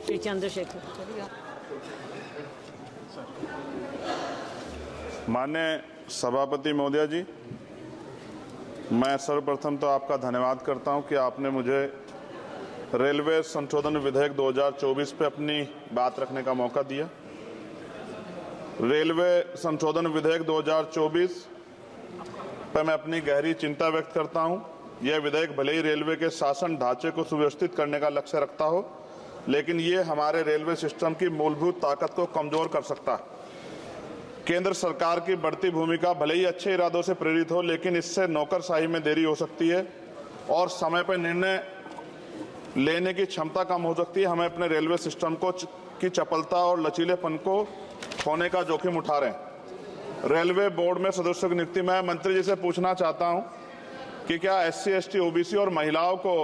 श्री चंद्रशेखर। माननीय सभापति महोदया जी, मैं सर्वप्रथम तो आपका धन्यवाद करता हूं कि आपने मुझे रेलवे संशोधन विधेयक 2024 पे अपनी बात रखने का मौका दिया। रेलवे संशोधन विधेयक 2024 पर मैं अपनी गहरी चिंता व्यक्त करता हूं। यह विधेयक भले ही रेलवे के शासन ढांचे को सुव्यवस्थित करने का लक्ष्य रखता हो, लेकिन ये हमारे रेलवे सिस्टम की मूलभूत ताकत को कमजोर कर सकता है। केंद्र सरकार की बढ़ती भूमिका भले ही अच्छे इरादों से प्रेरित हो, लेकिन इससे नौकरशाही में देरी हो सकती है और समय पर निर्णय लेने की क्षमता कम हो सकती है। हमें अपने रेलवे सिस्टम की चपलता और लचीलेपन को खोने का जोखिम उठा रहे हैं। रेलवे बोर्ड में सदस्यों की नियुक्ति में मंत्री जी से पूछना चाहता हूं कि क्या SC, ST, OBC और महिलाओं को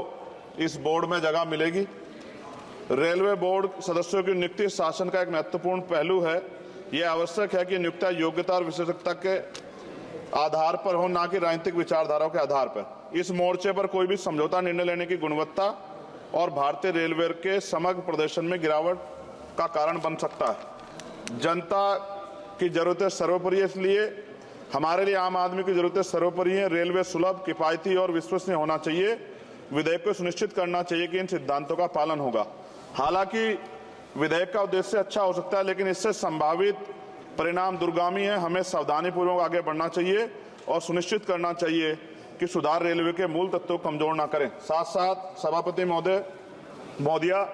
इस बोर्ड में जगह मिलेगी? रेलवे बोर्ड सदस्यों की नियुक्ति शासन का एक महत्वपूर्ण पहलू है। यह आवश्यक है कि नियुक्तियां योग्यता और विशेषज्ञता के आधार पर हो, ना कि राजनीतिक विचारधाराओं के आधार पर। इस मोर्चे पर कोई भी समझौता निर्णय लेने की गुणवत्ता और भारतीय रेलवे के समग्र प्रदर्शन में गिरावट का कारण बन सकता है। जनता की जरूरतें सर्वोपरि है, इसलिए हमारे लिए आम आदमी की जरूरतें सर्वोपरि हैं। रेलवे सुलभ, किफायती और विश्वसनीय होना चाहिए। विधेयक को सुनिश्चित करना चाहिए कि इन सिद्धांतों का पालन होगा। हालांकि विधेयक का उद्देश्य अच्छा हो सकता है, लेकिन इससे संभावित परिणाम दूरगामी है। हमें सावधानीपूर्वक आगे बढ़ना चाहिए और सुनिश्चित करना चाहिए कि सुधार रेलवे के मूल तत्वों को कमजोर न करें। साथ साथ सभापति महोदया,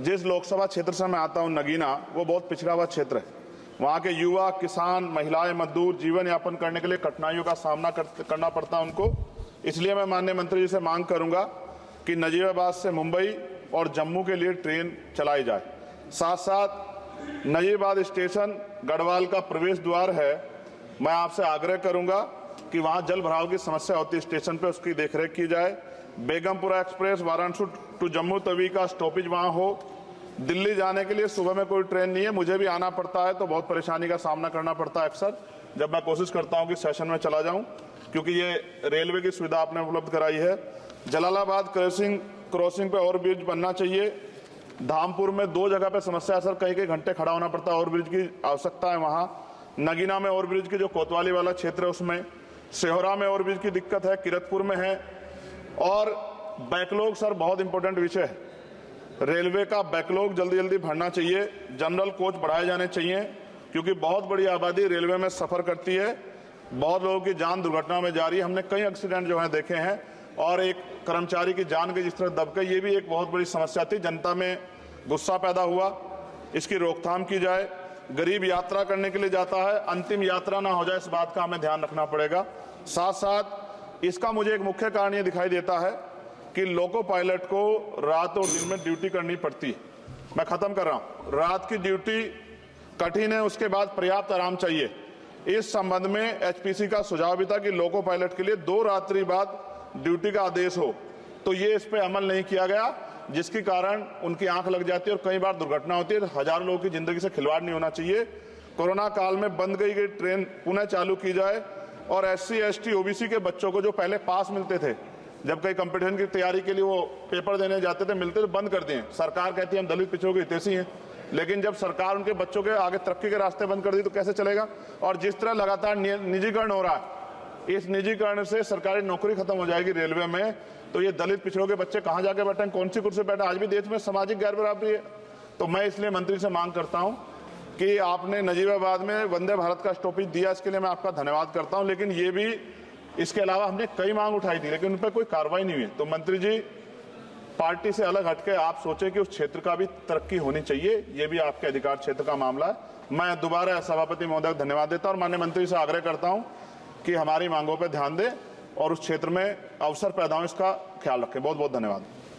जिस लोकसभा क्षेत्र से मैं आता हूं, नगीना, वो बहुत पिछड़ा हुआ क्षेत्र है। वहाँ के युवा, किसान, महिलाएं, मजदूर जीवन यापन करने के लिए कठिनाइयों का सामना करना पड़ता है उनको। इसलिए मैं माननीय मंत्री जी से मांग करूंगा कि नजीबाबाद से मुंबई और जम्मू के लिए ट्रेन चलाई जाए। साथ साथ नजीबाबाद स्टेशन गढ़वाल का प्रवेश द्वार है। मैं आपसे आग्रह करूंगा कि वहां जल भराव की समस्या होती है स्टेशन पे, उसकी देखरेख की जाए। बेगमपुरा एक्सप्रेस वाराणसी टू जम्मू तवी का स्टॉपेज वहां हो। दिल्ली जाने के लिए सुबह में कोई ट्रेन नहीं है, मुझे भी आना पड़ता है तो बहुत परेशानी का सामना करना पड़ता है अक्सर, जब मैं कोशिश करता हूं कि सेशन में चला जाऊं, क्योंकि ये रेलवे की सुविधा आपने उपलब्ध कराई है। जलालाबाद क्रॉसिंग पे ओवर ब्रिज बनना चाहिए। धामपुर में 2 जगह पे समस्या है सर, कई घंटे खड़ा होना पड़ता है, ओवर ब्रिज की आवश्यकता है वहां। नगीना में ओवर ब्रिज की जो कोतवाली वाला क्षेत्र है उसमें, सेहोरा में ओवर ब्रिज की दिक्कत है, किरतपुर में है। और बैकलॉग सर बहुत इंपॉर्टेंट विषय है। रेलवे का बैकलॉग जल्दी जल्दी भरना चाहिए। जनरल कोच बढ़ाए जाने चाहिए, क्योंकि बहुत बड़ी आबादी रेलवे में सफर करती है। बहुत लोगों की जान दुर्घटना में जा रही है। हमने कई एक्सीडेंट जो है देखे हैं, और एक कर्मचारी की जान के जिस तरह दबके, ये भी एक बहुत बड़ी समस्या थी। जनता में गुस्सा पैदा हुआ, इसकी रोकथाम की जाए। गरीब यात्रा करने के लिए जाता है, अंतिम यात्रा ना हो जाए, इस बात का हमें ध्यान रखना पड़ेगा। साथ साथ इसका मुझे एक मुख्य कारण ये दिखाई देता है कि लोको पायलट को रात और दिन में ड्यूटी करनी पड़ती है। मैं खत्म कर रहा हूं। रात की ड्यूटी कठिन है, उसके बाद पर्याप्त आराम चाहिए। इस संबंध में HPC का सुझाव भी था कि लोको पायलट के लिए 2 रात्रि बाद ड्यूटी का आदेश हो, तो ये इस पे अमल नहीं किया गया, जिसके कारण उनकी आंख लग जाती है और कई बार दुर्घटना होती है। हजारों लोगों की जिंदगी से खिलवाड़ नहीं होना चाहिए। कोरोना काल में बंद गई ट्रेन पुनः चालू की जाए, और SC, ST, OBC के बच्चों को जो पहले पास मिलते थे, जब कई कंपटीशन की तैयारी के लिए वो पेपर देने जाते थे, मिलते तो बंद कर दिए। सरकार कहती है हम दलित पिछड़ों के हितैषी हैं, लेकिन जब सरकार उनके बच्चों के आगे तरक्की के रास्ते बंद कर दी तो कैसे चलेगा? और जिस तरह लगातार निजीकरण हो रहा है, इस निजीकरण से सरकारी नौकरी खत्म हो जाएगी रेलवे में, तो ये दलित पिछड़ों के बच्चे कहाँ जाके बैठे, कौन सी कुर्सी बैठे? आज भी देश में सामाजिक गैर बराबरी है। तो मैं इसलिए मंत्री से मांग करता हूँ कि आपने नजीबाबाद में वंदे भारत का स्टॉपेज दिया, इसके लिए मैं आपका धन्यवाद करता हूँ। लेकिन ये भी, इसके अलावा हमने कई मांग उठाई थी, लेकिन उन पर कोई कार्रवाई नहीं हुई। तो मंत्री जी, पार्टी से अलग हटके आप सोचें कि उस क्षेत्र का भी तरक्की होनी चाहिए, ये भी आपके अधिकार क्षेत्र का मामला है। मैं दोबारा सभापति महोदय को धन्यवाद देता हूं और माननीय मंत्री से आग्रह करता हूं कि हमारी मांगों पर ध्यान दें और उस क्षेत्र में अवसर पैदा हो, इसका ख्याल रखें। बहुत बहुत धन्यवाद।